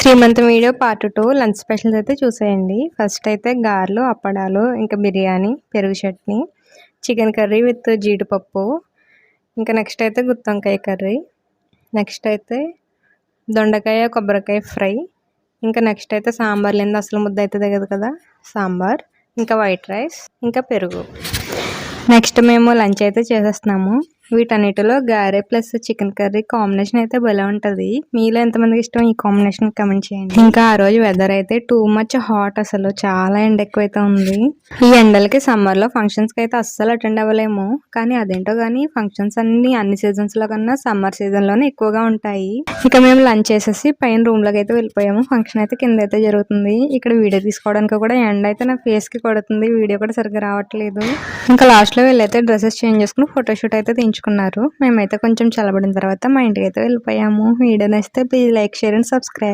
శ్రీమంతం video part 2 lunch specials అయితే చూసేయండి. ఫస్ట్ అయితే గారెలు, అప్పడాలు, ఇంకా బిర్యానీ, పెరుగు చట్నీ, చికెన్ కర్రీ విత్ జీడిపప్పు, ఇంకా నెక్స్ట్ అయితే గుత్తొంకాయ కర్రీ, నెక్స్ట్ అయితే దొండకాయ కొబ్బరికాయ ఫ్రై, ఇంకా నెక్స్ట్ అయితే సాంబార్ లేనిది అసలు ముద్ద అయితే దిగదు కదా, సాంబార్, ఇంకా వైట్ రైస్, ఇంకా పెరుగు. నెక్స్ట్ మేము లంచ్ అయితే చేసేస్తున్నాము. వీటన్నిటిలో గారె ప్లస్ చికెన్ కర్రీ కాంబినేషన్ అయితే భలే ఉంటుంది. మీలో ఎంతమందికి ఇష్టం ఈ కాంబినేషన్ కమెంట్ చేయండి. ఇంకా ఆ రోజు వెదర్ అయితే టూ మచ్ హాట్, అసలు చాలా ఎండ ఎక్కువైతే ఉంది. ఈ ఎండలకి సమ్మర్ లో ఫంక్షన్స్ కి అయితే అస్సలు అటెండ్ అవ్వలేము. కానీ అదేంటో కానీ ఫంక్షన్స్ అన్ని సీజన్స్ లో కన్నా సమ్మర్ సీజన్ లోనే ఎక్కువగా ఉంటాయి. ఇక మేము లంచ్ చేసేసి పైన రూమ్ లోకి అయితే వెళ్ళిపోయాము. ఫంక్షన్ అయితే కింద అయితే జరుగుతుంది. ఇక్కడ వీడియో తీసుకోవడానికి కూడా ఎండ అయితే నా ఫేస్ కి కొడుతుంది. వీడియో కూడా సరిగ్గా రావట్లేదు. ఇంకా లాస్ట్ లో వీళ్ళైతే డ్రెస్సెస్ చేంజ్ చేసుకుని ఫోటోషూట్ అయితే తీయించుకున్నారు. మేమైతే కొంచెం చల్లబడిన తర్వాత మా ఇంటికి అయితే వెళ్ళిపోయాము. వీడియో నచ్చితే please like, share and subscribe.